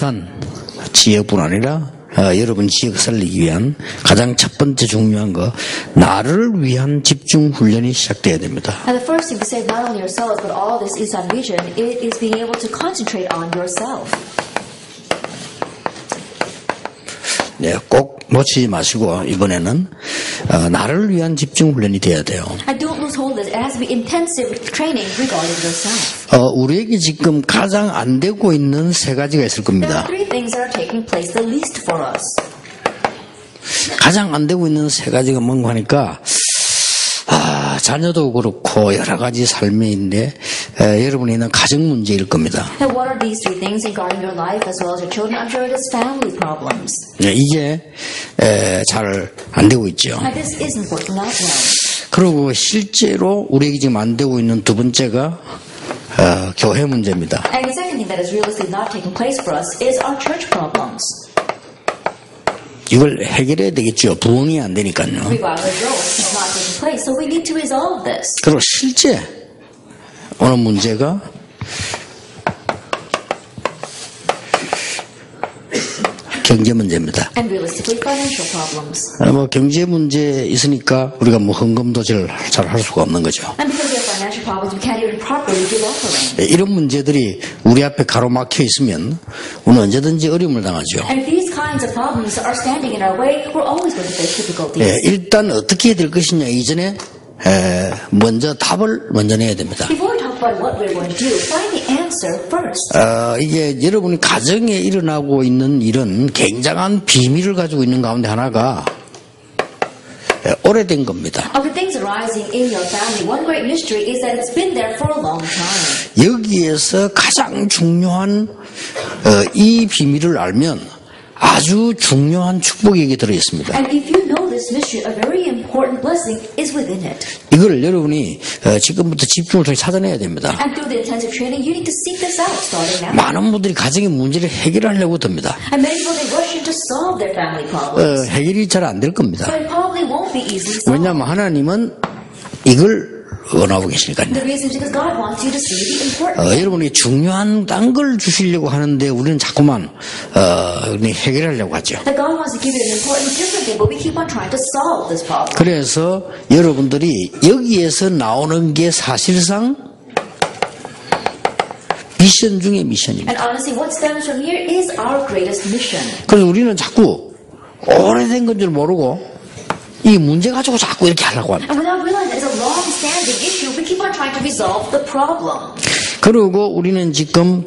울산 지역뿐 아니라 여러분 지역 살리기 위한 가장 첫 번째 중요한 거, 나를 위한 집중 훈련이 시작돼야 됩니다. And the first thing to save not only yourselves but all this Eastern region is being able to concentrate on yourself. 네, 꼭 놓치지 마시고 이번에는 나를 위한 집중 훈련이 돼야 돼요. And don't lose hold of this. It has to be intensive training regarding yourself. 우리에게 지금 가장 안 되고 있는 세 가지가 있을 There 겁니다. are three things that are taking place the least for us. 가장 안 되고 있는 세 가지가 뭔가 하니까 자녀도 그렇고 여러 가지 삶인데 여러분이 있는 가정 문제일 겁니다. And what are these three things regarding your life as well as your children? I'm sure it is family problems. 네, 이게 잘 안 되고 있죠. And this isn't working out well. 그리고 실제로 우리에게 지금 안 되고 있는 두 번째가 교회 문제입니다. And the second thing that is realistically not taking place for us is our church problems. 이걸 해결해야 되겠죠. 부흥이 안 되니까요. Revival growth is not taking place, so we need to resolve this. 그리고 실제 오늘 문제가 경제 문제입니다. And realistically, financial problems. 뭐 경제 문제 있으니까 우리가 뭐 헌금도지를 잘 할 수가 없는 거죠. And because we have financial problems, we can't even properly give offering. 이런 문제들이 우리 앞에 가로막혀 있으면 우리는 언제든지 어려움을 당하죠. And if these kinds of problems are standing in our way, we're always going to face difficulties. 일단 어떻게 될 것이냐 이전에 먼저 답을 먼저 내야 됩니다. Before we talk about what we're going to do, find the answer first. 이게 여러분이 가정에 일어나고 있는 이런 굉장한 비밀을 가지고 있는 가운데 하나가 오래된 겁니다. Of the things arising in your family, one great mystery is that it's been there for a long time. 여기에서 가장 중요한 이 비밀을 알면 아주 중요한 축복이 들어 있습니다. And if you know this mystery, a very important blessing is within it. 이걸 여러분이 지금부터 집중을 통해 찾아내야 됩니다. And through the intensive training, you need to seek this out starting now. 많은 분들이 가정의 문제를 해결하려고 듭니다. And many people, they rush in to solve their family problems. 해결이 잘 안 될 겁니다. But it probably won't be easily solved. 왜냐하면 하나님은 이걸 원하고 계시니까요. The reason is because God wants you to see the important. 여러분이 중요한 딴 걸 주시려고 하는데 우리는 자꾸만 해결하려고 하죠. That God wants to give you an important different thing, but we keep on trying to solve this problem. 그래서 여러분들이 여기에서 나오는 게 사실상 미션 중에 미션입니다. And honestly, what stems from here is our greatest mission. 그래서 우리는 자꾸 오래된 건 줄 모르고 이 문제 가지고 자꾸 이렇게 하려고 합니다. And without realizing it's a long-standing issue, we keep on trying to resolve the problem. 그리고 우리는 지금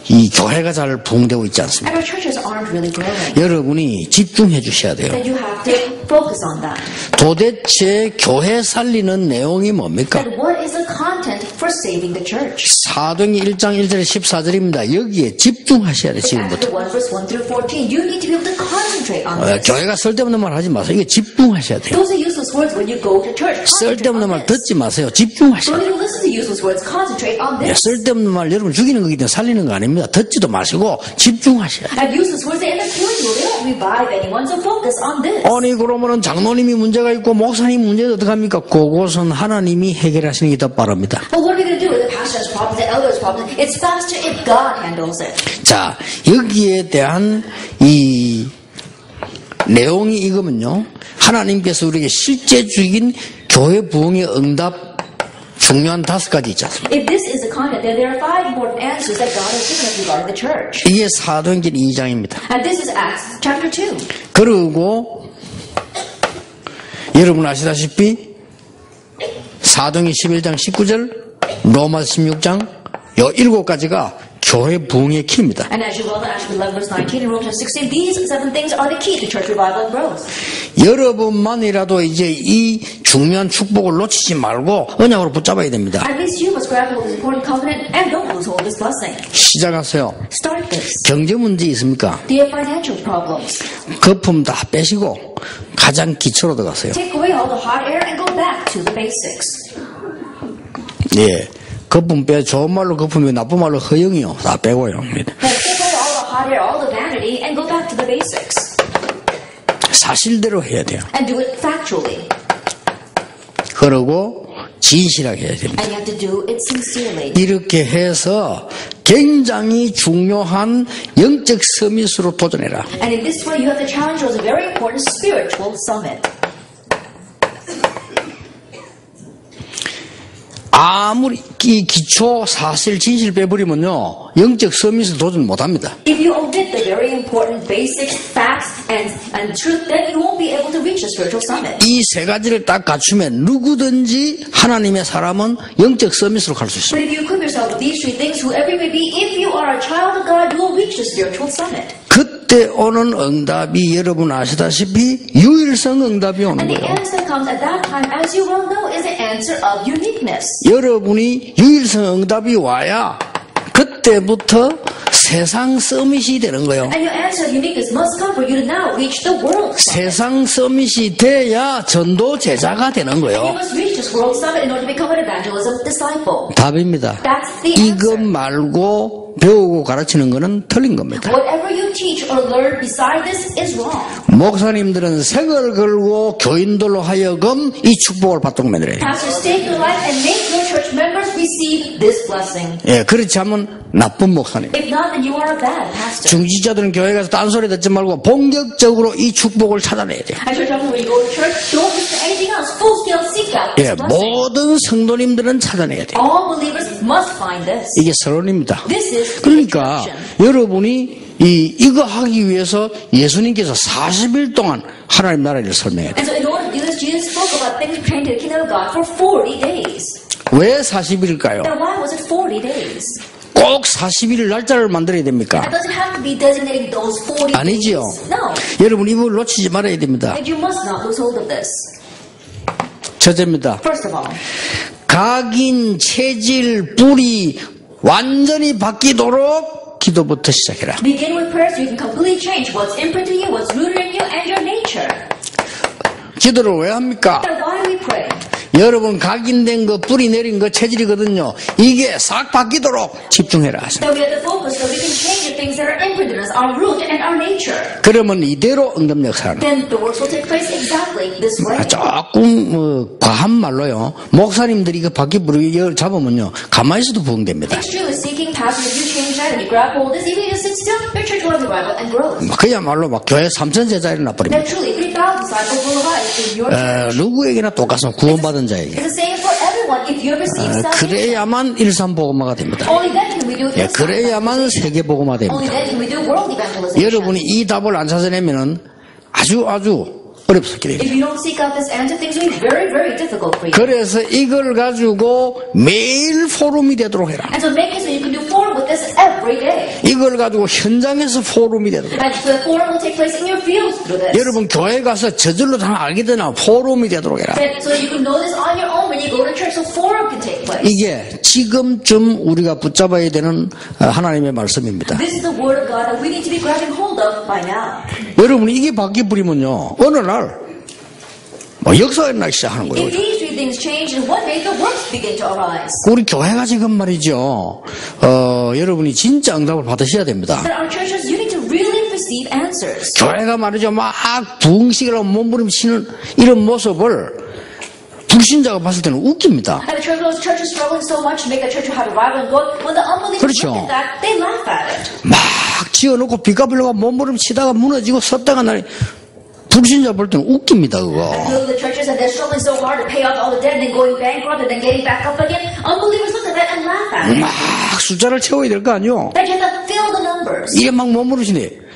이 교회가 잘 부흥되고 있지 않습니다. And our churches aren't really growing. 여러분이 집중해 주셔야 돼요. Then you have to focus on that. 도대체 교회 살리는 내용이 뭡니까? And what is the content for saving the church? 사도행전 1장 1절에 14절입니다. 여기에 집중하셔야 돼요. Acts 지금부터. 1 verse 1 through 14. You need to be able to concentrate on this. 교회가 쓸데없는 말 하지 마세요. 이게 집중하셔야 돼요. Those are useless words when you go to church. Concentrate 쓸데없는 on 말 this. 듣지 마세요. 집중하셔야 Don't 돼요. even listen to useless words. Concentrate on this. 쓸데없는 말 여러분 죽이는 거기 때문에 살리는 거 아닙니다. 듣지도 마시고 집중하셔야 돼요. And useless words, they end up killing you. They don't revive anyone, so focus on this. 아니 그러면은 장로님이 문제가 있고 목사님 문제는 어떡합니까? 그것은 하나님이 해결하시는 게 더 빠릅니다. But what are we going to do with the pastor's problem, the elder's problem? It's faster if God handles it. 자, 여기에 대한 이 내용이 이거면요. 하나님께서 우리에게 실제적인 교회 부흥의 응답 중요한 5가지 있지 않습니까? If this is the content, then there are 5 important answers that God has given us regarding the church. 이게 사도행전 2장입니다. And this is Acts chapter 2. 그리고 여러분 아시다시피 사도행전 11장 19절, 로마서 16장 요 7가지가 교회 부흥의 키입니다. And as you well know, Acts 11 verse 19 and Romans 16, these 7 things are the key to church revival and growth. 여러분만이라도 이제 이 중요한 축복을 놓치지 말고 언약으로 붙잡아야 됩니다. At least you must grab hold of this important covenant and don't lose hold of this blessing. 시작하세요. Start this. 경제 문제 있습니까? Do you have financial problems? 거품 다 빼시고 가장 기초로 들어가세요. Take away all the hot air and go back to the basics. 예, 거품 빼 좋은 말로 거품이 나쁜 말로 허영이요. 다 빼고요. Then take away all the hot air, all the vanity, and go back to the basics. 사실대로 해야 돼요. And do it factually. 그리고 진실하게 해야 됩니다. And you have to do it sincerely. 이렇게 해서 굉장히 중요한 영적 서밋으로 도전해라. And in this way, you have to challenge towards a very important spiritual summit. 아무리 이 기초 사실 진실 빼버리면요 영적 서밋을 도전 못합니다. If you omit the very important basics, facts, and truth, then you won't be able to reach the spiritual summit. 이 세 가지를 딱 갖추면 누구든지 하나님의 사람은 영적 서밋으로 갈 수 But 있습니다. if you equip yourself with these three things, whoever you may be, if you are a child of God, you will reach the spiritual summit. 그때 오는 응답이 여러분 아시다시피 유일성 응답이 오는 And the 거예요. answer that comes at that time, as you well know, is the answer of uniqueness. 여러분이 유일성 응답이 와야 그때부터 세상 서밋이 되는 거예요. And your answer of uniqueness must come for you to now reach the world summit. 세상 서밋이 돼야 전도 제자가 되는 You 거예요. must reach this world summit in order to become an evangelism disciple. 답입니다. That's the 이것 answer. 말고 배우고 가르치는 것은 틀린 겁니다. Whatever you teach or learn beside this is wrong. 목사님들은 생을 걸고 교인들로 하여금 이 축복을 받도록 만들어야 돼요. Pastors, stake your life and make your church members receive this blessing. 예, 그렇지 않으면 나쁜 목사님. If not, then you are a bad pastor. 중지자들은 교회 가서 딴소리 듣지 말고 본격적으로 이 축복을 찾아내야 돼요. As you're talking when you go to church, don't listen to anything else. Full scale seek out this 예, blessing. 모든 성도님들은 찾아내야 돼요. All believers must find this. 이게 서론입니다. This is the 그러니까 instruction. 여러분이 이거 하기 위해서 예수님께서 40일 동안 하나님 나라를 설명해야 돼요. And so in order to do this, Jesus spoke about things pertaining to the kingdom of God for 40 days. 왜 40일일까요? Now why was it 40 days? 꼭 40일 날짜를 만들어야 됩니까? It doesn't have to be designating those 40 아니지요. days. No. 여러분 이걸 놓치지 말아야 됩니다. And you must not lose hold of this. 첫째입니다. First of all, 각인, 체질, 뿌리 완전히 바뀌도록 기도부터 시작해라. begin with prayer so you can completely change what's imprinted in you, what's rooted in you, and your nature. 기도를 왜 합니까? Now why do we pray? 여러분 각인된 거, 뿌리 내린 거 체질이거든요. 이게 싹 바뀌도록 집중해라. That we have to focus so we can change the things that are imprinted in us, our root and our nature. 그러면 이대로 응답 역사는 Then the works will take place exactly this way. 조금 과한 말로요. 목사님들이 이거 바퀴 부르기 잡으면요. 가만히 있어도 부흥됩니다. It's true, seeking passion, if you change that and you grab hold of this, even if you sit still, your church will have revival and growth. 그야말로 막 교회 3천 제자 일어나버립니다. Then truly, 3,000 disciples will arise in your church. 누구에게나 똑같습니다. 구원받은 자에게. It's the same for everyone. If you have received salvation, 그래야만 일산복음화가 됩니다. only then can we do 예, this. 그래야만 세계복음화 Only 됩니다. then can we do world evangelization. 여러분이 이 답을 안 찾아내면은 아주 어렵게 됩니다. If you don't seek out this answer, things will be very, very difficult for you. 그래서 이걸 가지고 매일 포럼이 되도록 해라. And so make it so you can do forum with this every day. 이걸 가지고 현장에서 포럼이 되도록 해라. And so the forum will take place in your fields through this. 여러분 교회 가서 저절로 다 알게 되나 포럼이 되도록 해라. And so you can know this on your own when you go to church, so forum can take place. 이게 지금쯤 우리가 붙잡아야 되는 하나님의 말씀입니다. This is the word of God that we need to be grabbing hold of by now. 여러분이 이게 바뀌어버리면요 어느 날 역사가 일어나기 시작하는 거예요. If these three things change, then one day the works begin to arise. 우리 교회가 지금 말이죠 여러분이 진짜 응답을 받으셔야 됩니다. That our churches, you need to really receive answers. 교회가 말이죠 막 부흥식이라고 몸부림치는 이런 모습을 불신자가 봤을 때는 웃깁니다. And the church is struggling so much to make the church have revival and growth. When the unbelievers 그렇죠. look at that, they laugh at it. 막 지어놓고 빚갚으려고 몸부림치다가 무너지고 섰다가 날 불신자 볼 때는 웃깁니다 그거. Look at the churches and they're struggling so hard to pay off all the debt and then going bankrupt and then getting back up again. Unbelievers look at that and laugh at it. 막 숫자를 채워야 될 거 아니요. That you have to fill the numbers. 이게 막 몸부림치네.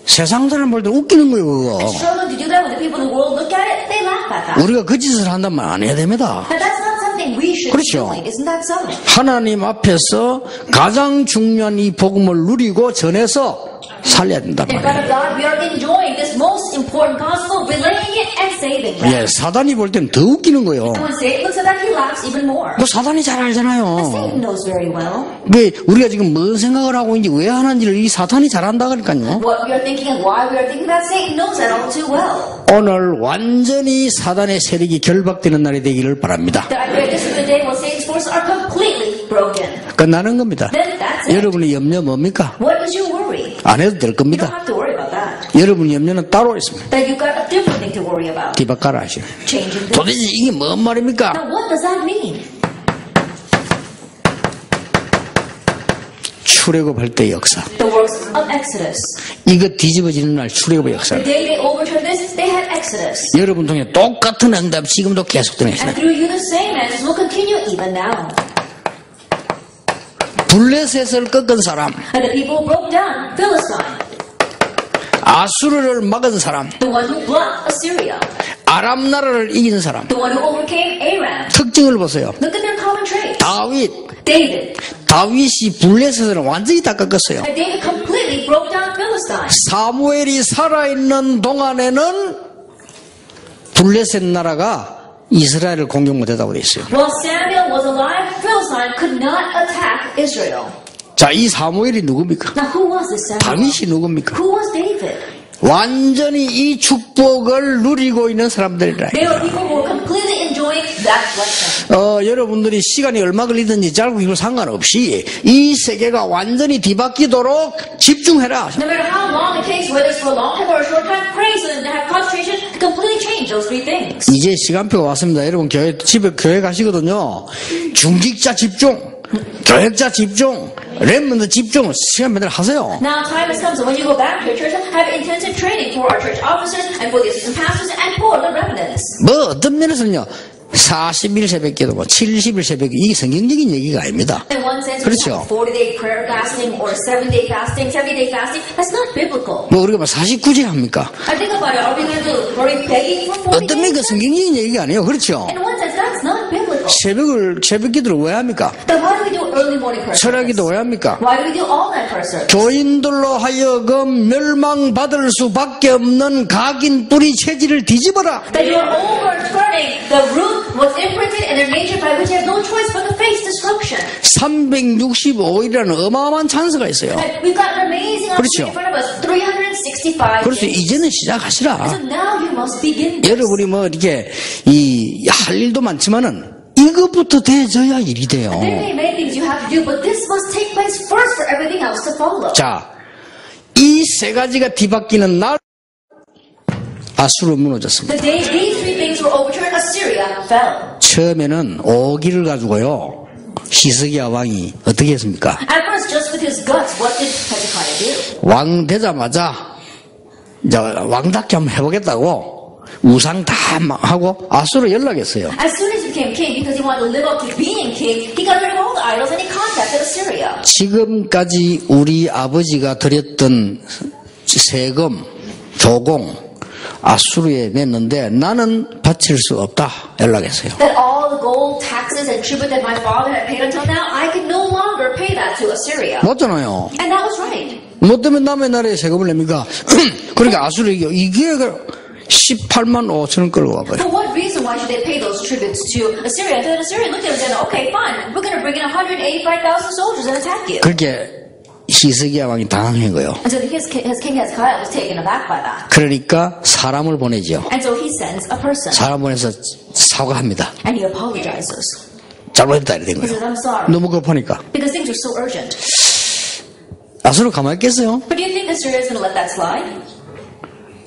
세상 사람 볼 때 웃기는 거예요 그거. Struggling to do that when the people in the world look at it, they laugh at that. 우리가 그 짓을 한다면 안 해야 됩니다. But that's not something we should be 그렇죠. doing. Isn't that so? 하나님 앞에서 가장 중요한 이 복음을 누리고 전해서 살려야 된단 In front 말이에요. of God, we are enjoying this most important gospel, relaying it and saving them. 예, 사단이 볼 때는 더 웃기는 거예요. And when Satan looks at that, he laughs even more. 그 사단이 잘 알잖아요. Satan knows very well 왜 우리가 지금 뭔 생각을 하고 있는지 왜 하는지를 이 사탄이 잘 안다 그러니까요. what we are thinking and why we are thinking that. Satan knows that all too well. 오늘 완전히 사단의 세력이 결박되는 날이 되기를 바랍니다. That I pray this is the day when Satan's forces are completely broken. 끝나는 겁니다. Then that's it. 여러분의 염려 뭡니까? What is your worry? 안 해도 될 You 겁니다. don't have to worry about that. 여러분 염려는 따로 있습니다. That you got a different thing to worry about. 디바카라 하시네. Changing things. 도대체 이게 뭔 말입니까? Now what does that mean? 출애굽할 때 역사. The works of Exodus. 이거 뒤집어지는 날 출애굽의 역사. The day they overturned this, they had Exodus. 여러분 통해 똑같은 응답 지금도 계속되는 And 것이다. through you the same answers will continue even now. 블레셋을 꺾은 사람, And the people who broke down Philistine, 아수르를 막은 사람, the one who blocked Assyria, 아람 나라를 이긴 사람. the one who overcame Aram. 특징을 보세요. Look at their common traits. 다윗, David. 다윗이 블레셋을 완전히 다 꺾었어요. And David completely broke down Philistine. 사무엘이 살아있는 동안에는 블레셋 나라가 이스라엘을 공격 못했다고 돼 있어요. While Samuel was alive, Philistine could not attack Israel. 자, 이 사무엘이 누굽니까? Now who was this Samuel? 다윗이 누굽니까? Who was David? 완전히 이 축복을 누리고 있는 사람들이라. They were people who were completely enjoying that blessing. 여러분들이 시간이 얼마 걸리든지 짧고 길고 상관없이 이 세계가 완전히 뒤바뀌도록 집중해라. No matter how long it takes, whether it's for a long time or a short time, pray so that they have concentration to completely change those three things. 이제 시간표가 왔습니다. 여러분 집에 교회 가시거든요. 중직자 집중, 교역자 집중, 렘넌트 집중, 시간 맨날 하세요. Now time has come, so when you go back to your church, have intensive training for our church officers and for the assistant pastors and for the remnants. 뭐 어떤 면에서는요. 40일 새벽 기도, 70일 새벽 기도, 이게 성경적인 얘기가 아닙니다. In one sense, 그렇죠. 40-day prayer fasting or 7-day fasting, 70-day fasting, that's not biblical. 뭐 우리가 뭐 49제 합니까? I think about it, are we going to be begging for 40 어떤 면에서 days? 성경적인 얘기가 아니에요. 그렇죠. In one sense, that's not biblical. 새벽 기도를 왜 합니까? Then why do we do early morning prayer 철야기도 service? 왜 합니까? Why do we do all-night prayer service? 교인들로 하여금 멸망받을 수밖에 없는 각인 뿌리 체질을 뒤집어라. That you are overturning the root was imprinted in their nature by which they have no choice but to face destruction. 365일이라는 어마어마한 찬스가 있어요. And we've got an amazing 그렇죠. opportunity in front of us, 365 그래서 days. 이제는 So 시작하시라. now you must begin this. 여러분이 뭐 이렇게 할 일도 많지만은 이것부터 돼져야 일이 돼요. There may be many things you have to do, but this must take place first for everything else to follow. 자, 이 세 가지가 뒤바뀌는 날 아수르 무너졌습니다. The day these three things were overturned, Assyria fell. 처음에는 오기를 가지고요. 히스기야 왕이 어떻게 했습니까? At first, just with his guts, what did Hezekiah do? 왕 되자마자 이제 왕답게 한번 해보겠다고 우상 다 하고 아수르 연락했어요. As soon as he became king, because he wanted to live up to being king, he got rid of all the idols and he contacted Assyria. 지금까지 우리 아버지가 드렸던 세금, 조공 아수르에 냈는데 나는 바칠 수 없다 연락했어요. That all the gold, taxes, and tribute that my father had paid until now, I could no longer pay that to Assyria. 맞잖아요. And that was right. 뭐 때문에 남의 나라에 세금을 냅니까? 그러니까 아수르 이게 18만 5천 원 끌고 와봐요. For what reason, why should they pay those tributes to Assyria? And then Assyria looked at him and said, okay, fine, we're going to bring in 185,000 soldiers and attack you. 그렇게 히스기야 왕이 당황한 거예요. And so his king Hezekiah was taken aback by that. 그러니까 사람을 보내죠. And so he sends a person. 사람 보내서 사과합니다. And he apologizes. 잘못했다 이래 된 He 거예요. says, I'm sorry. 너무 급하니까. Because things are so urgent. 아수르 가만히 있겠어요? But do you think Assyria is going to let that slide?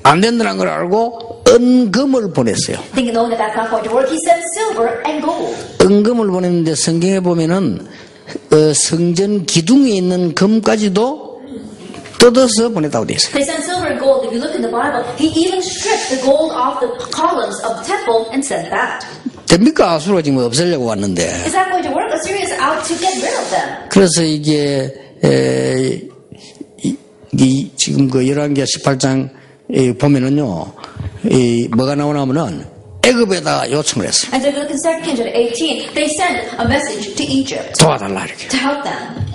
안 된다는 걸 알고 은금을 보냈어요. Thinking knowing that that's not going to work, he sent silver and gold. 은금을 보냈는데 성경에 보면은 성전 기둥에 있는 금까지도 뜯어서 보냈다고 돼 있어요. They sent silver and gold. If you look in the Bible, he even stripped the gold off the columns of the temple and sent that. 됩니까? 아수르가 지금 없애려고 왔는데. Is that going to work? Assyria is out to get rid of them. 그래서 이게 지금 그 열왕기하 18장 보면은요, 뭐가 나오냐면은 애굽에다 요청을 했어요. And so if you look in 2 Kings 18, they sent a message to Egypt 도와달라 이렇게. to help them.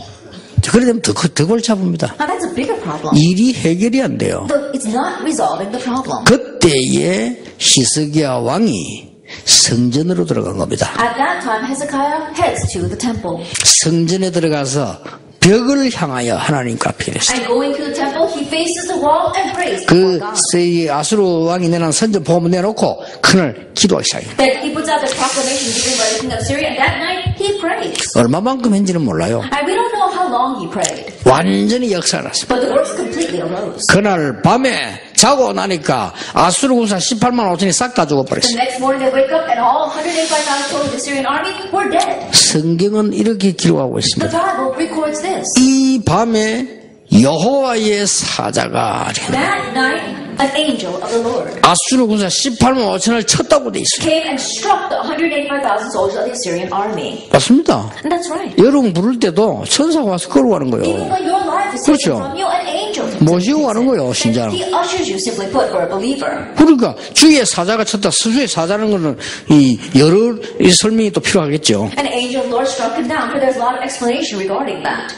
그래 되면 더 골치 아픕니다. Now that's a bigger problem. 일이 해결이 안 돼요. But it's not resolving the problem. 그때에 히스기야 왕이 성전으로 들어간 겁니다. At that time, Hezekiah heads to the temple. 성전에 들어가서 벽을 향하여 하나님께 앞에 했어요. And going to the temple, he faces the wall and prays 그 before God. 아수르 왕이 내놓은 선전 보험을 내놓고 그날 기도하기 시작해요. Then he puts out the proclamation given by the king of Syria, and that night he prays. 얼마만큼 했는지는 몰라요. And we don't know how long he prayed, 완전히 역사가 났습니다. but the works completely arose. 그날 밤에 자고 나니까 아수르 군사 18만 5천이 싹 다 The 죽어버렸어요. next morning they wake up and all 185,000 total of the Syrian army were dead. 성경은 이렇게 기록하고 The 있습니다. Bible records this. 이 밤에 여호와의 사자가 That night, an angel of the Lord 아수르 군사 18만 5천을 쳤다고 돼 있어요. came and struck the 185,000 soldiers of the Assyrian army. 맞습니다. And that's right. 여러분 부를 때도 천사가 와서 걸어가는 Even 거예요. when your life is taken 그렇죠. from you, an angel comes 모시고 and 가는 takes 거예요, it. 신자는. And he ushers you, simply put, for a believer. 그러니까 주의 사자가 쳤다. 스스로의 사자는 거는 이 여러 이 설명이 또 필요하겠죠. An angel of the Lord struck him down, but there's a lot of explanation regarding that.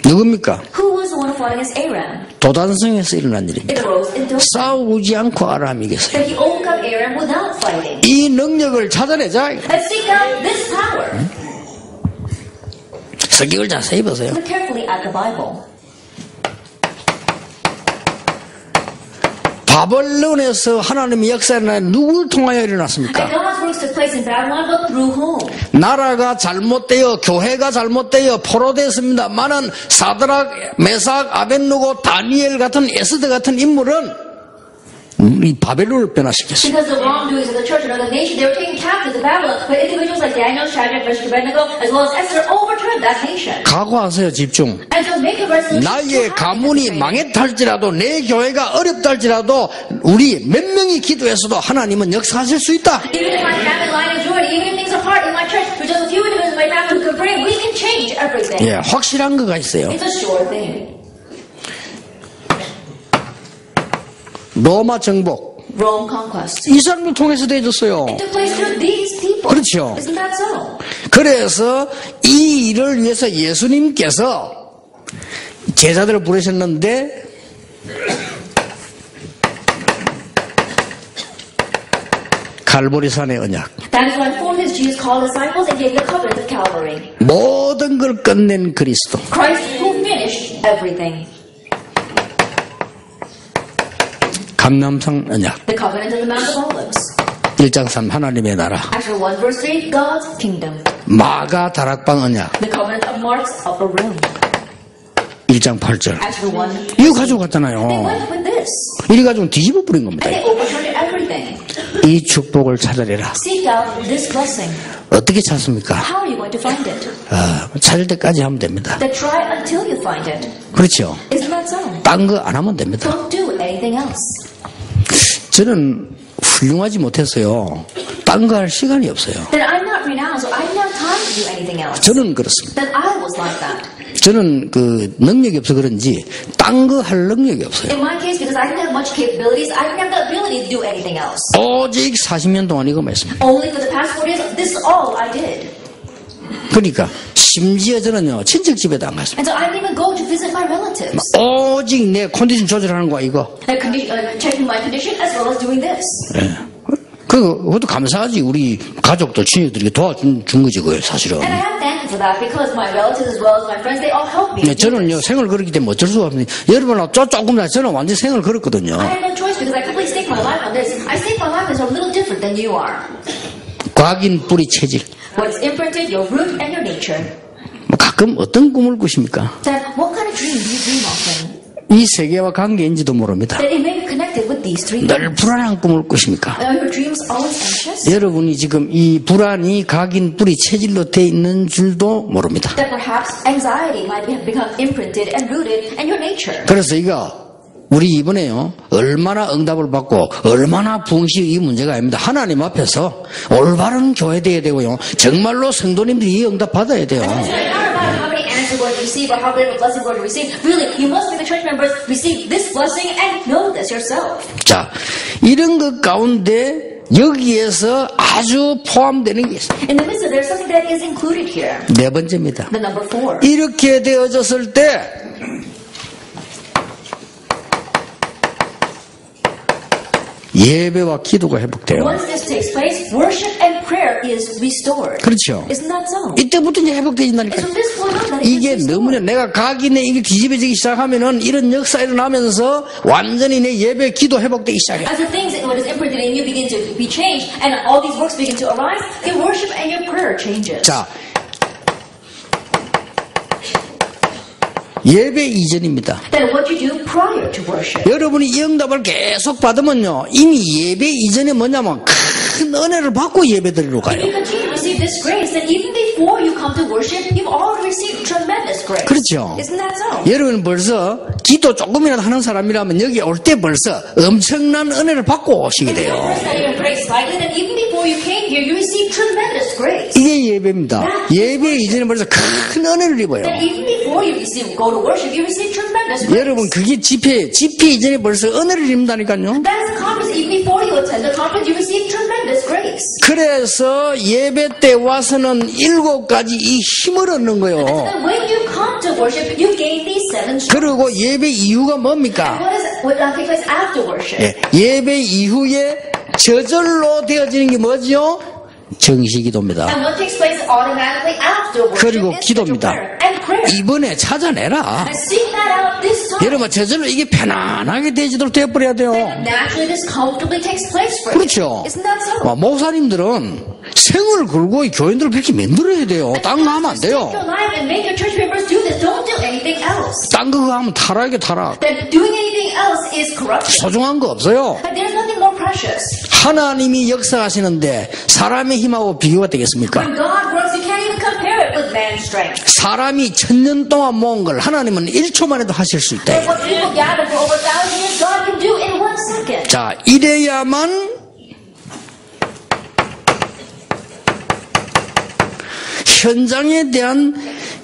누굽니까? Who was the one fighting against Aram? 도단성에서 일어난 일입니다. It arose in Dothan. 싸우지 않고 아람이 계세요. That he overcome Aram without fighting. 이 능력을 찾아내자. And seek out this power. 성경을 자세히 보세요. Look carefully at the Bible. 바벨론에서 하나님의 역사는 누구를 통하여 And 일어났습니까? God's works took place in Babylon, but through whom? 나라가 잘못되어 교회가 잘못되어 포로되었습니다만은 사드락, 메삭, 아벳누고, 다니엘 같은 에스더 같은 인물은 이 바벨론을 변화시켰어요. Because the wrongdoings of the church and of the nation, they were taken captive to Babylon. But individuals like Daniel, Shadrach, Meshach, Abednego, as well as Esther, overturned that nation. 각오하세요. 집중. And so make a resolution. 나의 to 가문이 have 망했다 할지라도 내 교회가 어렵다 할지라도 우리 몇 명이 기도했어도 하나님은 역사하실 수 있다. Even if my family line is ruined, even if things are hard in my church, for just a few individuals in my family who can pray, we can change everything. 예, 확실한 거가 있어요. It's a sure thing. 로마 정복. Rome conquest. 이 사람을 통해서 되어졌어요. It took place through these people. 그렇죠. Isn't that so? 그래서 이 일을 위해서 예수님께서 제자들을 부르셨는데 갈보리산의 언약. That is why for his Jesus called disciples and gave the covenant of Calvary. 모든 걸 끝낸 그리스도. Christ who finished everything. 감람산 언약. The covenant of the Mount of Olives. 1장 3 하나님의 나라. Acts 1 verse 3, God's kingdom. 마가 다락방 언약. The covenant of Mark's upper room. 1장 8절. Acts 1. 이거 가지고 They 갔잖아요. went with this. 이래 가지고 뒤집어 버린 겁니다. And they overturned everything. 이 축복을 찾아내라. Seek out this blessing. 어떻게 찾습니까? How are you going to find it? 찾을 때까지 하면 됩니다. Then try until you find it. 그렇죠. Isn't that so? 딴 거 안 하면 됩니다. Don't do anything else. 저는 훌륭하지 못했어요. 딴 거 할 시간이 없어요. Then I'm not renowned, so I didn't have time to do anything else. 저는 그렇습니다. Then I was like that. 저는 그 능력이 없어 그런지 딴 거 할 능력이 없어요. In my case, because I didn't have much capabilities, I didn't have the ability to do anything else. 오직 40년 동안 이거만 했습니다. Only for the past 4 years, this is all I did. 그러니까 심지어 저는요 친척 집에도 안 갔습니다. And so I didn't even go to visit my relatives. 오직 내 컨디션 조절하는 거야 이거. Checking my condition as well as doing this. 그것도 감사하지. 우리 가족들 친척들이 도와준 거지 그걸 사실은. And I am thankful for that because my relatives as well as my friends, they all helped me. 네, 저는요 생을 걸었기 때문에 어쩔 수가 없는데 여러분은 조금 더 저는 완전 생을 걸었거든요. I had no choice because I completely staked my life on this. I think my life is a little different than you are. 각인 뿌리 체질. What is imprinted, your root and your nature. 뭐 가끔 어떤 꿈을 꾸십니까? Then what kind of dream do you dream often? 이 세계와 관계인지도 모릅니다. That it may be connected with these three 늘 things. 불안한 꿈을 꾸십니까? Are your dreams always anxious? 여러분이 지금 이 불안이 각인 뿌리 체질로 돼 있는 줄도 모릅니다. That perhaps anxiety might have become imprinted and rooted in your nature. 그래서 이거 우리 이번에요 얼마나 응답을 받고 얼마나 부흥시 이 문제가 아닙니다. 하나님 앞에서 올바른 교회 돼야 되고요. 정말로 성도님들이 이 응답 받아야 돼요. It's not about how many answers we're going to receive or how great of a blessing we're going to receive. Really, you must be the church members, receive this blessing and know this yourself. 자, 이런 것 가운데 여기에서 아주 포함되는 게 있어요. In the midst of there's something that is included here. 네 번째입니다. The number 4. 이렇게 되어졌을 때 예배와 기도가 회복돼요. Once this takes place, worship and prayer is restored. 그렇죠. Isn't that so? 이때부터 이제 It's 회복되진다니까. from this point on that it 이게 is restored. 너무나 내가 각인에 이게 뒤집어지기 시작하면은 이런 역사 일어나면서 완전히 내 예배 기도 회복되기 시작해. As the things that what is imprinted in you begin to be changed, and all these works begin to arise, your worship and your prayer changes. 자, 예배 이전입니다. Then what you do prior to worship. 여러분이 이 응답을 계속 받으면요, 이미 예배 이전에 뭐냐면 큰 은혜를 받고 예배 드리러 If 가요. you continue to receive this grace, then even before you come to worship, you've already received tremendous grace. 그렇죠. Isn't that so? 여러분 벌써 기도 조금이라도 하는 사람이라면 여기 올 때 벌써 엄청난 은혜를 받고 오시게 If you 돼요. first study and pray slightly, then even before you came here, you received tremendous grace. 이게 예배입니다. 예배 이전에 벌써 큰 은혜를 입어요. Then even before you go to worship, you receive tremendous grace. 여러분 그게 집회 이전에 벌써 은혜를 입는다니까요. That is the conference. Even before you attend the conference, you receive tremendous grace. 그래서 예배 때 와서는 7가지 이 힘을 얻는 거예요. And when you come to worship, you gain these 7 strengths. 그리고 예배 이후가 뭡니까? What takes place after worship? 예, 예배 이후에 저절로 되어지는 게 뭐죠? 정시기도입니다. And what takes place automatically after worship 그리고 is 기도입니다. prayer and prayer. 이번에 찾아내라. And seek that out this time. 여러분 저절로 이게 편안하게 되지도록 되어버려야 돼요. Naturally, this comfortably takes place for you. 그렇죠. Isn't that so? 목사님들은 생을 걸고 이 교인들을 그렇게 만들어야 돼요. 딴 거 하면 안 Take 돼요. your life and make your church members do this. Don't do anything else. 딴 거 하면 타락이게 타락. Then doing anything else is corruption. 소중한 거 없어요. But there's nothing more precious. 하나님이 역사하시는데 사람의 힘하고 비교가 되겠습니까? When God works, you can't even compare it with man's strength. 사람이 1000년 동안 모은 걸 하나님은 1초 만에도 하실 수 있다. But what people gather for over 1,000 years, God can do in 1 second. 자, 이래야만 현장에 대한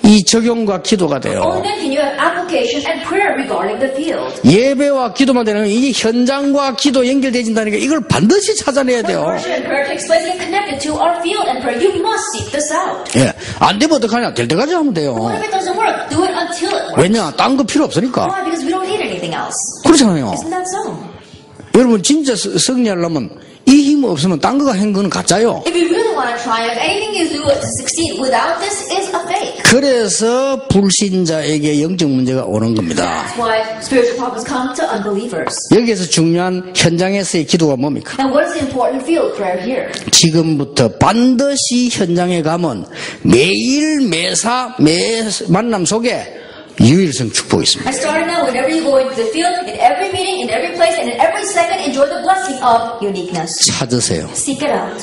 이 적용과 기도가 돼요. Only then can you have application and prayer regarding the field. 예배와 기도만 되는 이 현장과 기도 연결되진다니까 이걸 반드시 찾아내야 When 돼요. worship and prayer takes place and connected to our field and prayer, you must seek this out. 예, 안 되면 어떡하냐? 될 때까지 하면 돼요. What if it doesn't work? Do it until it works. 왜냐? 딴 거 필요 없으니까. Why? Because we don't need anything else. 그렇잖아요. Isn't that so? 여러분 진짜 승리하려면 이 힘 없으면 딴 거가 한 거는 가짜요. If you really want to triumph, anything you do to succeed without this is a fake. 그래서 불신자에게 영적 문제가 오는 겁니다. That's why spiritual problems come to unbelievers. 여기에서 중요한 현장에서의 기도가 뭡니까? And what is the important field prayer here? 지금부터 반드시 현장에 가면 매일 매사 매 만남 속에 유일성 축복이 있습니다. And starting now, whenever you go into the field, in every meeting, in every place, and in every second, enjoy the blessing of uniqueness. 찾으세요. Seek it out.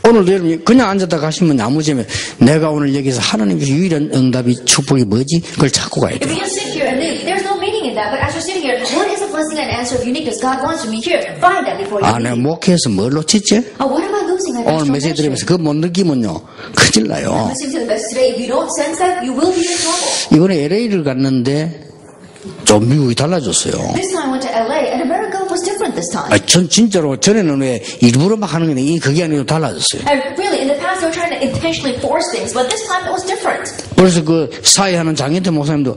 오늘도 여러분 그냥 앉았다 가시면 야무지면 내가 오늘 여기서 하나님의 유일한 응답이 축복이 뭐지? 그걸 찾고 가야 If 돼요. you just sit here and leave, there's no meaning in that. But as you're sitting here, what is the blessing and answer of uniqueness God wants from me here? Find that before you 아, 내가 leave. 목회에서 뭘 놓쳤지? What am I losing? I 오늘 메시지 들으면서 그거 못 느끼면요 큰일 나요. Listening to the message today, if you don't sense that, you will be in trouble. 이번에 LA를 갔는데 좀 미국이 달라졌어요. This time I went to LA, and America was different this time. 아, 전 진짜로 전에는 왜 일부러 막 하는 건데 그게 아니고 달라졌어요. And really, in the past, they were trying to intentionally force things, but this time it was different. 그래서 그 사회하는 장현태 목사님도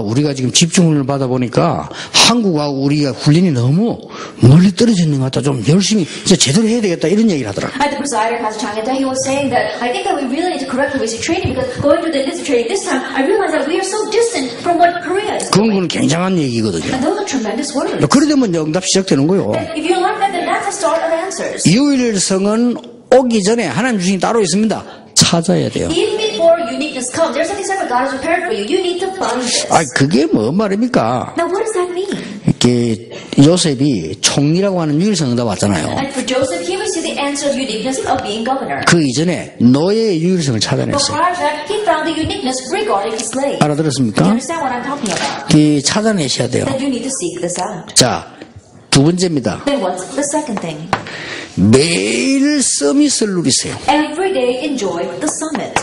우리가 지금 집중을 받아 보니까 한국하고 우리가 훈련이 너무 멀리 떨어져 있는 것 같다. 좀 열심히 진짜 제대로 해야 되겠다 이런 얘기를 하더라고요. And the presider, Pastor Chang Yenta, he was saying that I think that we really need to correct the basic training because going through the basic training this time, I realized that we are so distant from what Korea is. 그건 굉장한 얘기거든요. And those are tremendous words. 그래 되면 응답 시작되는 거예요. And if you like that, then that's the start of answers. 유일성은 오기 전에 하나님 주신 게 따로 있습니다. 찾아야 돼요. Even before uniqueness comes, there's something separate God has prepared for you. You need to find this. 그게 뭐 말입니까? Now, what does that mean? 이렇게 요셉이 총리라고 하는 유일성 응답 왔잖아요. And for Joseph, he received the answer of uniqueness of being governor. 그 이전에 노예의 유일성을 But 찾아냈어요. prior to that, he found the uniqueness regarding the slave. Do you 알아들었습니까? understand what I'm talking about? 찾아내셔야 돼요. Then you need to seek this out. 자, 두 번째입니다. Then what's the second thing? 매일 서밋을 누리세요. Every day enjoy the summit.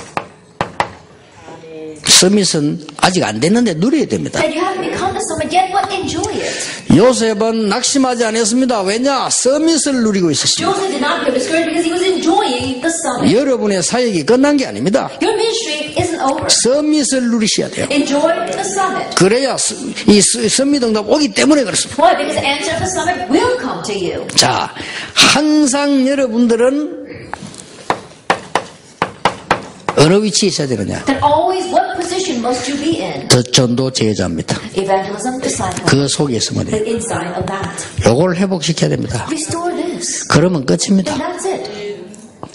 서밋은 아직 안 됐는데 누려야 됩니다. And you haven't become the summit yet, but enjoy it. 요셉은 낙심하지 않았습니다. 왜냐? 서밋을 누리고 있었습니다. Joseph did not become discouraged because he was enjoying the summit. 여러분의 사역이 끝난 게 아닙니다. Your ministry isn't over. 서밋을 누리셔야 돼요. Enjoy the summit. 그래야 이 서밋 응답 오기 때문에 그렇습니다. Why? Because the answer of the summit will come to you. 자, 항상 여러분들은 어느 위치에 있어야 되느냐? Then always, what position must you be in? 더 전도 제자입니다. Evangelism, disciple. 그 속에 있으면 돼요. The inside of that. 요걸 회복시켜야 됩니다. Restore this. 그러면 끝입니다. And that's it.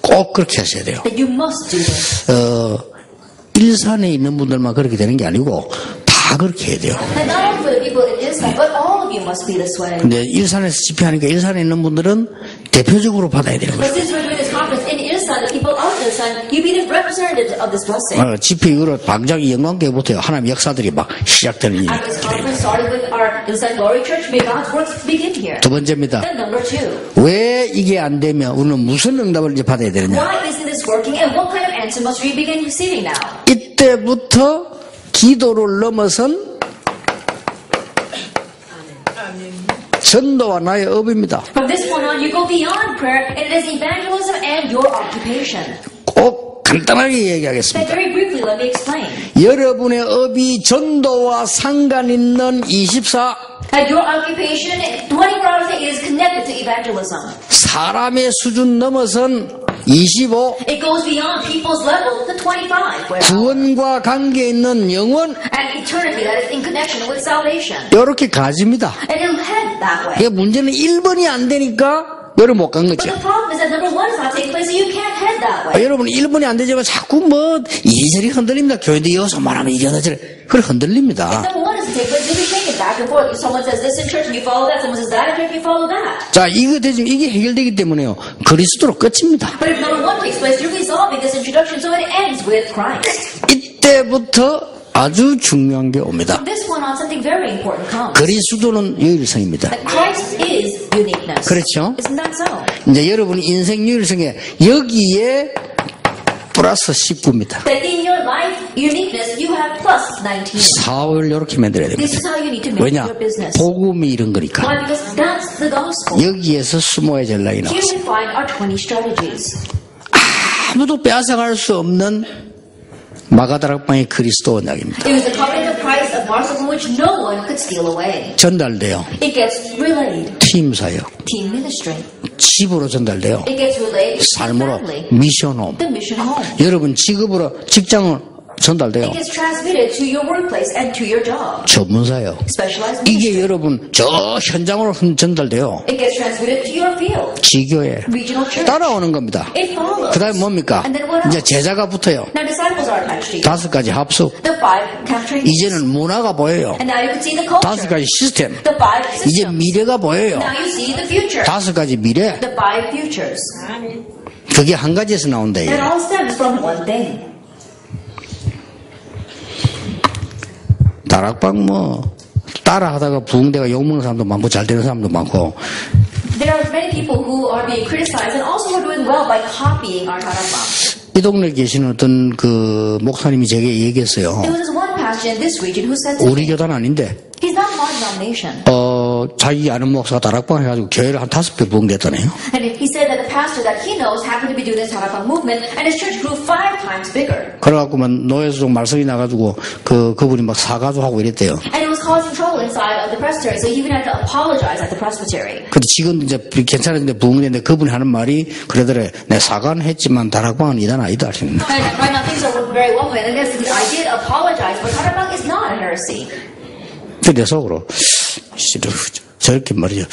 꼭 그렇게 하셔야 돼요. That you must do this. 일산에 있는 분들만 그렇게 되는 게 아니고 다 그렇게 해야 돼요. And not only for the people in Israel, but all of you must be this way. 근데 일산에서 집회하니까 일산에 있는 분들은 대표적으로 받아야 되는 But 거예요. since we're doing this conference in Ilsan, the people of Ilsan, you be the representatives of this blessing. 집회 이후로 방장이 영광교회부터 하나님 역사들이 막 시작되는 At this 일이에요. conference started with our Ilsan Glory Church. May God's works begin here. 두 번째입니다. Then number two, 왜 이게 안 되면 우리는 무슨 응답을 이제 받아야 되느냐? why isn't this working and what kind of answer must we begin receiving now? 이때부터 기도를 넘어선 전도와 나의 업입니다. From this point on, you go beyond prayer, and it is evangelism and your occupation. 꼭 간단하게 Then 얘기하겠습니다. very briefly, let me explain. 여러분의 업이 전도와 상관 있는 24 That your occupation, 24 hours a day, is connected to evangelism. 사람의 수준 넘어선 25 It goes beyond people's level to 25, where 구원과 관계 있는 영원 and eternity that is in connection with salvation. 이렇게 가집니다. And it'll head that way. 그 문제는 1번이 안 되니까 여러분 못 간 But 거죠. the problem is that number one is not taking place, so you can't head that way. 여러분 1번이 안 되지만 자꾸 뭐 이리저리 흔들립니다. 교회도 여기서 말하면 이리저리 그걸 흔들립니다. Number one doesn't take place, you'll be shaken back and forth. Someone says this in church and you follow that, someone says that in church and you follow that. 자, 이거 되지면 이게 해결되기 때문에요. 그리스도로 끝입니다. But if number one takes place, you're resolving this introduction so it ends with Christ. 이때부터 아주 중요한 게 옵니다. From this point on, something very important comes. 그리스도는 유일성입니다. That Christ is uniqueness. 그렇죠? Isn't that so? 이제 여러분 인생 유일성에 여기에 플러스 19입니다. That in your life uniqueness, you have plus 19. 사업을 이렇게 만들어야 됩니다. This is how you need to make 왜냐? your business. 복음이 이런 거니까. Why? Because that's the gospel. 여기에서 숨어야 전략이 Here 나왔어요. we find our 20 strategies. 아무도 빼앗아갈 수 없는 마가다락방의 그리스도 언약입니다. It was the covenant of Christ of Martha from which no one could steal away. 전달돼요. It gets relayed. 팀 사역, Team ministry. 집으로 전달돼요. It gets relayed to 삶으로, family. 미션홈. The mission home. 여러분 직업으로 직장을 전달돼요. It gets transmitted to your workplace and to your job. 전문사역. Specialized 이게 ministry. 여러분 저 현장으로 전달돼요. It gets transmitted to your field. 지교에 Regional church. 따라오는 겁니다. It follows. 그 다음에 뭡니까? And then what 이제 else? 제자가 붙어요. Now disciples are attached to you. 5가지 합숙. The 5 capturing. 이제는 문화가 보여요. And now you can see the culture. 5가지 시스템. The 5 이제 systems. 미래가 보여요. Now you see the future. 5가지 미래. The 5 futures. 그게 한 가지에서 나온다. That all stems from one thing. 다락방 뭐 따라하다가 부흥대가 욕먹는 사람도 많고 잘 되는 사람도 많고 There are many people who are being criticized and also who are doing well by copying our Tarakbam. 이 동네에 계시는 어떤 그 목사님이 제게 얘기했어요. There was this one pastor in this region who said to 우리 me, 교단 아닌데 he's not my denomination. 자기 아는 목사가 다락방 해가지고 교회를 한 5개 부흥됐다네요. And he said that the pastor that he knows happened to be doing this Tarakbam movement and his church grew 5 times bigger. 그래갖고만 노예수족 말썽이 나가지고 그분이 막 사과도 하고 이랬대요. And it was causing trouble inside of the presbytery, so he even had to apologize at the presbytery. 근데 지금 이제 괜찮은데 부흥됐는데 그분이 하는 말이 그러더래. 내 사과는 했지만 다락방은 이단 아니다 하시는 거예요. And right now things are working very well for him. And yes, I did apologize, but Tarakbam is not a heresy. 내 속으로 저렇게 말이죠.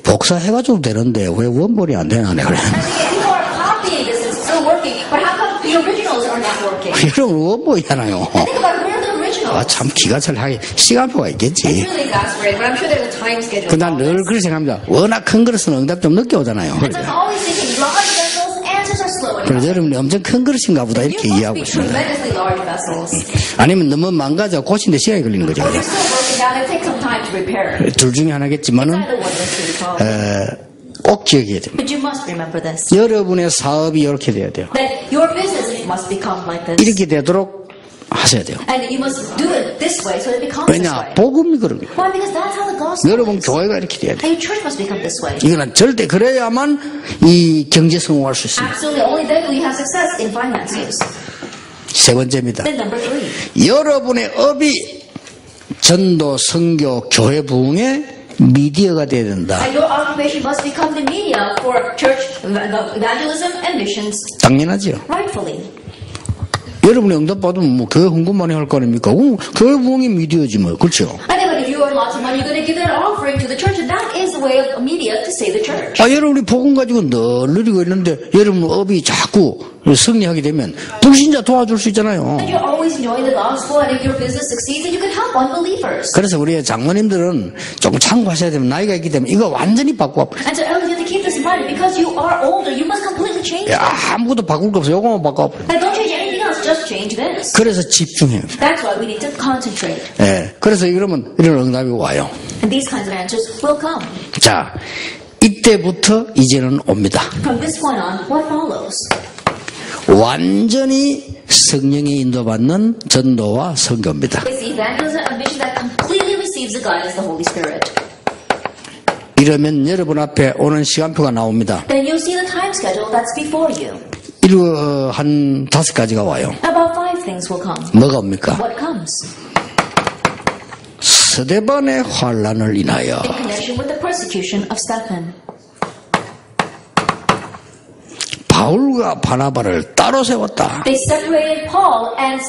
복사해가지고 되는데 왜 원본이 안 되나 내가 그래. And again, people are copying this, it's still working, but how come the originals are not working? 여러분 원본이잖아요. And think about where are the originals? 참 기가 찰하게 시간표가 It's 있겠지. really exasperating, but I'm sure there's a time schedule. 난 늘 그렇게 생각합니다. 워낙 큰 그릇은 응답 좀 늦게 오잖아요. So I'm always thinking, large vessels, answers are slow enough. 그래서 여러분이 엄청 큰 그릇인가 보다 You 이렇게 must 이해하고 be 있습니다. tremendously large vessels. 아니면 너무 망가져 고치는데 시간이 걸리는 거죠. Or you're still working out, it takes some time to repair. 둘 중에 하나겠지만은 Either one of those two problems. 꼭 기억해야 됩니다. But you must remember this. 여러분의 사업이 이렇게 돼야 돼요. That your business must become like this. 이렇게 되도록 하셔야 돼요. And you must do it this way so it becomes this 왜냐? way. 복음이 그런 거예요. Why? Because that's how the gospel 여러분 is. 교회가 이렇게 돼야 돼요. And your church must become this way. 이거는 절대 그래야만 이 경제 성공할 수 있습니다. Absolutely. Only then will you have success in finances. 세 번째입니다. Then number 3. 여러분의 업이 전도, 선교, 교회 부흥의 미디어가 돼야 된다. And your occupation must become the media for church evangelism and missions 당연하죠. rightfully. 여러분이 응답받으면 뭐 교회 헌금만이 할 거 아닙니까? 교회 부흥이 미디어지 뭐. 그렇죠? And then if you earn lots of money, you're going to give that offering to the church, and that is the way of media to save the church. 여러분이 복음 가지고 늘 누리고 있는데 여러분 업이 자꾸 승리하게 되면 불신자 도와줄 수 있잖아요. And you're always enjoying the gospel, and if your business succeeds, then you can help unbelievers. 그래서 우리 장모님들은 조금 참고하셔야 되면 나이가 있기 때문에 이거 완전히 바꿔. And so elders, you have to keep this in mind. Because you are older, you must completely change it. 아무것도 바꿀 거 없어. 요거만 바꿔. And don't change anything else, just change this. 그래서 집중해요. That's why we need to concentrate. 예. 그래서 이러면 이런 응답이 와요. And these kinds of answers will come. 자, 이때부터 이제는 옵니다. From this point on, what follows? 완전히 성령의 인도받는 전도와 선교입니다. It's the evangelism and mission that completely receives the guidance of the Holy Spirit. 이러면 여러분 앞에 오는 시간표가 나옵니다. Then you'll see the time schedule that's before you. 한 5가지가 와요. About 5 things will come. 뭐가 옵니까? What comes? 스데반의 환란을 인하여 In connection with the persecution of Stephen. 바울과 바나바를 따로 세웠다. They separated Paul and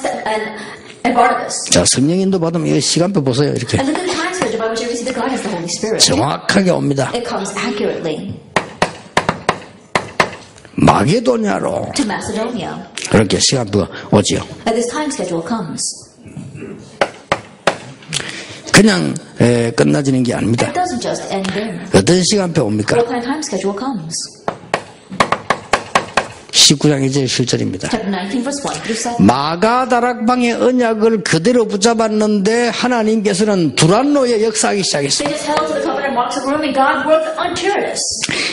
Barnabas. 자, 성령 인도 받으면 이 시간표 보세요. 이렇게 And look at the time schedule by which you receive the guidance of the Holy Spirit. 정확하게 옵니다. It comes accurately 마게도냐로 to Macedonia. 그렇게 시간표가 오지요. And this time schedule comes. 그냥 끝나지는 게 아닙니다. It doesn't just end there. 어떤 시간표 옵니까? What kind of time schedule comes? 19장 1절 7절입니다. Chapter 19, verse 1 through 7. 마가다락방의 언약을 그대로 붙잡았는데 하나님께서는 두란노에 역사하기 시작했어요. They just held to the covenant marks of Rome, and God worked on Tyrannus.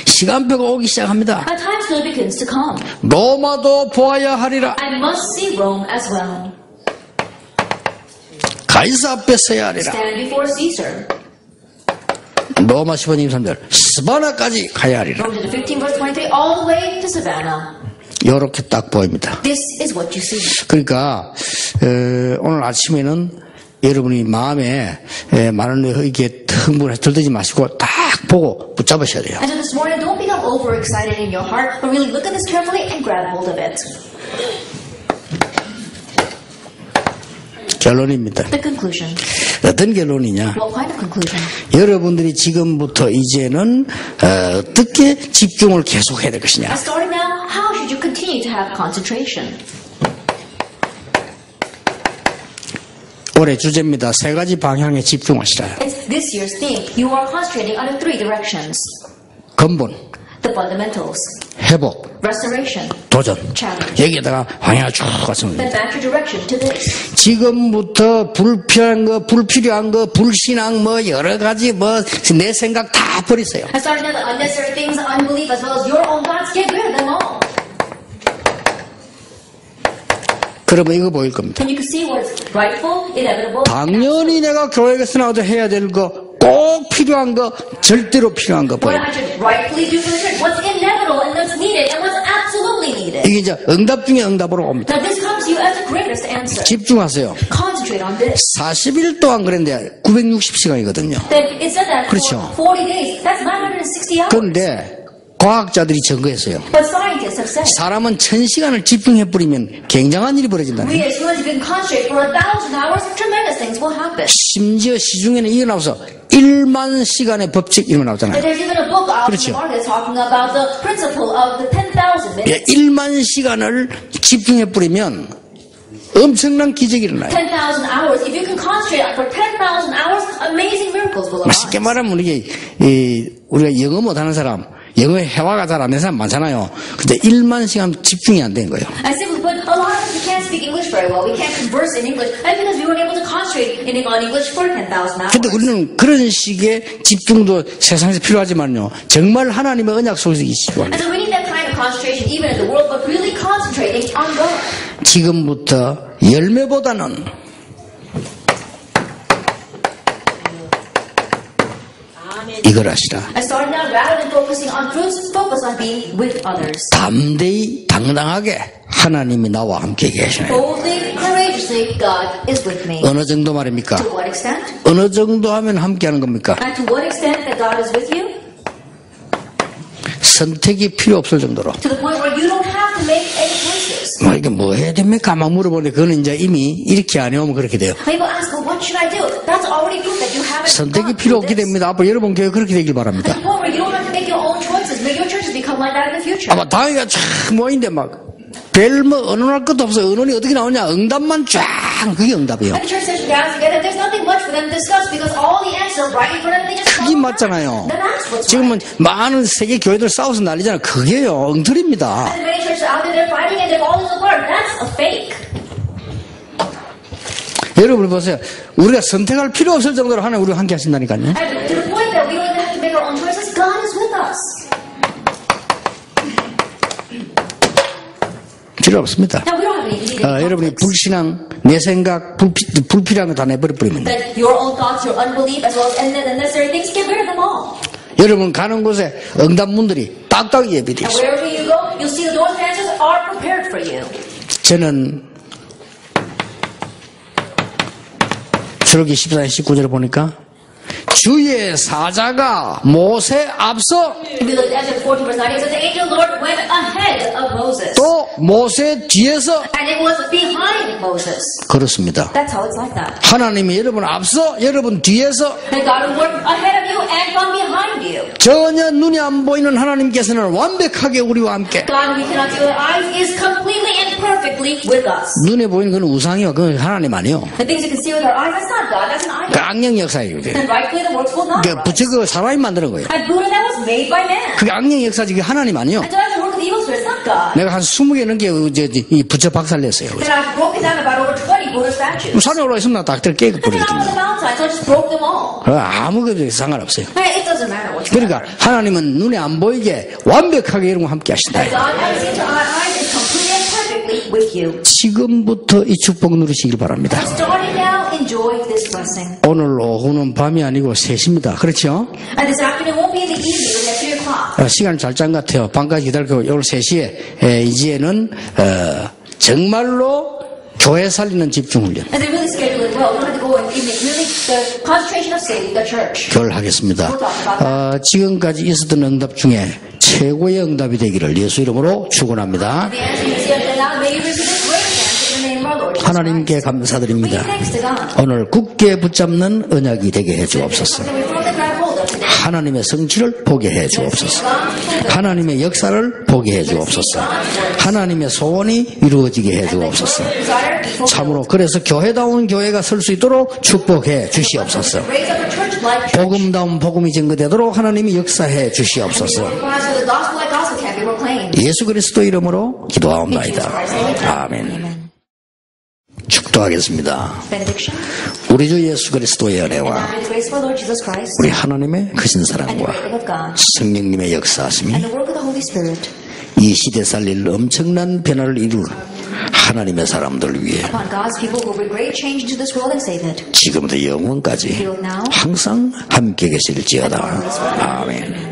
시간표가 오기 시작합니다. A time still begins to come. 로마도 보아야 하리라. I must see Rome as well. 가이사 앞에 서야 하리라. Stand before Caesar. 로마 15장 23절 스바나까지 가야 하리라. Rome chapter 15, verse 23, all the way to Savannah. 이렇게 딱 보입니다. This is what you see. 그러니까 오늘 아침에는 여러분이 마음에 많은 이렇게 흥분해서 들뜨지 마시고 딱 보고 붙잡으셔야 돼요. And so this morning, don't become overexcited in your heart, but really look at this carefully and grab hold of it. 결론입니다. The conclusion. 어떤 결론이냐? What kind of conclusion? 여러분들이 지금부터 이제는 어떻게 집중을 계속해야 될 것이냐? And starting now, how should you continue to have concentration? 올해 주제입니다. 3가지 방향에 집중하시라. It's this year's theme. You are concentrating on 3 directions. 근본, The fundamentals. 회복, Restoration. 도전. Challenge. 여기에다가 방향을 쭉 갔습니다. Then back your direction to this. 지금부터 불필요한 거, 불신앙 뭐 여러 가지 내 생각 다 버리세요. And starting now, the unnecessary things, unbelief, as well as your own thoughts, get rid of them all. 그러면 이거 보일 겁니다. And you can see what's rightful, inevitable. 당연히 내가 교회에서 나와도 해야 될 거, 꼭 필요한 거, 절대로 필요한 거 What 보여요. I should rightfully do for the church, what's inevitable and what's needed, and what's absolutely needed. 이게 이제 응답 중에 응답으로 옵니다. Now this comes to you as the greatest answer. 집중하세요. Concentrate on this. 40일 동안 그랬는데 960시간이거든요. Then it said that 그렇죠. for 40 days. That's 960 hours. 그런데 과학자들이 증거했어요. But scientists have said 사람은 1000시간을 집중해버리면 굉장한 일이 벌어진다는 we 거예요. as humans, if we can concentrate for 1,000 hours, tremendous things will happen. 심지어 시중에는 이거 나와서 1만 시간의 법칙 이런 거 나오잖아요. And there's even a book out in 그렇죠. the market talking about the principle of the 10,000 minutes. 1만 시간을 집중해버리면 엄청난 기적이 일어나요. 10,000 hours. If you can concentrate for 10,000 hours, amazing miracles will 쉽게 arise. 말하면 우리가 영어 못하는 사람, 영어 회화가 잘 안 되는 사람 많잖아요. 근데 1만 시간 집중이 안 된 거예요. And simply put, a lot of us, we can't speak English very well. We can't converse in English. And because we weren't able to concentrate on English for 10,000 hours. 근데 우리는 그런 식의 집중도 세상에서 필요하지만요. 정말 하나님의 언약 속에서 이 집중합니다. And so we need that kind of concentration even in the world, but really concentrating on God. 지금부터 열매보다는 이걸 하시라. And starting now, rather than focusing on fruits, focus on being with others. 담대히 당당하게 하나님이 나와 함께 계시네요. Boldly, courageously, God is with me. 어느 정도 말입니까? To what extent? 어느 정도 하면 함께 하는 겁니까? And to what extent that God is with you? 선택이 필요 없을 정도로. To the point where you don't have to make any choices. 뭐 이게 뭐 해야 됩니까? 막 물어보는데 그거는 이제 이미 이렇게 안 해오면 그렇게 돼요. People ask, well, what should I do? That's already proof that you haven't 선택이 gone 필요 through 없게 this. 됩니다. 앞으로 여러분 교회 그렇게 되길 바랍니다. At the point where you don't have to make your own choices. Make your churches become like that in the future. 아마 당회가 쫙 모인데 막 별뭐 언론할 것도 없어요. 언론이 어떻게 나오냐? 응답만 쫙 그게 응답이에요. And the church session gathers together, there's nothing much for them to discuss because all the answers are right in front of them. They just 그게 follow 맞잖아요. that. Then that's what's 지금은 right. 많은 세계 교회들 싸워서 난리잖아요. 그게요. 엉터리입니다. And many churches out there, they're fighting and they're falling apart. That's a fake. 여러분 보세요. 우리가 선택할 필요 없을 정도로 하나님 우리와 함께 하신다니까요. And to the point that we don't even have to make our own choices, God is with us. 필요 없습니다. Now, we don't have any immediate 여러분이 conflicts. 불신앙, 내 생각, 불필요한 거 다 내버려버리면 돼요. That your own thoughts, your unbelief, as well as unnecessary things, get rid of them all. 여러분 가는 곳에 응답문들이 딱딱 예비되어 And 있어요. wherever you go, you'll see the doors and answers are prepared for you. 저는 출애굽기 14장 19절을 보니까 주의 사자가 모세 앞서 If you look at Exodus 14 verse 9, it says the angel of the Lord went ahead of Moses. 또 모세 뒤에서 And it was behind Moses. 그렇습니다. That's how it's like that. 하나님이 여러분 앞서 여러분 뒤에서 And God will work ahead of you and from behind you. 전혀 눈이 안 보이는 하나님께서는 완벽하게 우리와 함께 God, we cannot see with our eyes, is completely and perfectly with us. 눈에 보이는 건 우상이요. 그건 하나님 아니요. The things you can see with our eyes, that's not God, that's an 그 idol. 악령 역사예요. 그게. And rightfully the works will not 그 rise. 부처 그 사람이 만드는 거예요. And Buddha, that was made by man. 그게 악령 역사지 그게 하나님 아니요. And so that's the work of the evil spirit, it's not God. 내가 한 20개 넘게 이 부처 박살냈어요. And I've broken down about over 20 Buddha statues. 산에 올라 있으면 딱 And then I was on the 깨버리거든요. mountain, so I just broke them all. 아무 그 상관없어요. Hey, it doesn't matter what you 그러니까 하나님은 눈에 안 보이게 완벽하게 여러분 함께 하신다. And God, as seen to our eyes, is completely and perfectly with you. 지금부터 이 축복 누리시길 바랍니다. Starting now, enjoy this blessing. 오늘 오후는 밤이 아니고 3시입니다. 그렇죠? And this afternoon won't be in the evening, it'll be at 3 o'clock. 시간 잘 짠 것 같아요. 밤까지 기다리고 오늘 3시에 이제는 정말로 교회 살리는 집중훈련 And they really schedule it well. We don't have to go and make really the concentration of saving the church. 교회를 하겠습니다. 지금까지 있었던 응답 중에 최고의 응답이 되기를 예수 이름으로 축원합니다. The answer you see until now, may you receive this great answer in the name of our Lord Jesus 하나님께 Christ. We 감사드립니다. give thanks to God. 오늘 굳게 붙잡는 언약이 되게 해 주옵소서. And we firmly grab hold of today. 하나님의 성취를 보게 해 주옵소서. 하나님의 역사를 보게 해 주옵소서. 하나님의 소원이 이루어지게 해 주옵소서. Desire be fulfilled. 참으로 그래서 교회다운 교회가 설 수 있도록 축복해 주시옵소서. Raise up a church like church. 복음다운 복음이 증거되도록 하나님이 역사해 주시옵소서. Whereas the gospel like gospel can be proclaimed. 예수 그리스도 이름으로 기도하옵나이다. 아멘. 축도하겠습니다. Benediction. 우리 주 예수 그리스도의 And 은혜와 now may the grace of our Lord Jesus Christ 우리 하나님의 크신 and the 사랑과 great love of God 성령님의 역사하심이 and the work of the Holy Spirit 이 시대 살릴 엄청난 변화를 이룰 하나님의 사람들을 위해 upon God's people who will bring great change into this world and save it. 지금부터 영원까지 항상 함께 계실지어다. 아멘.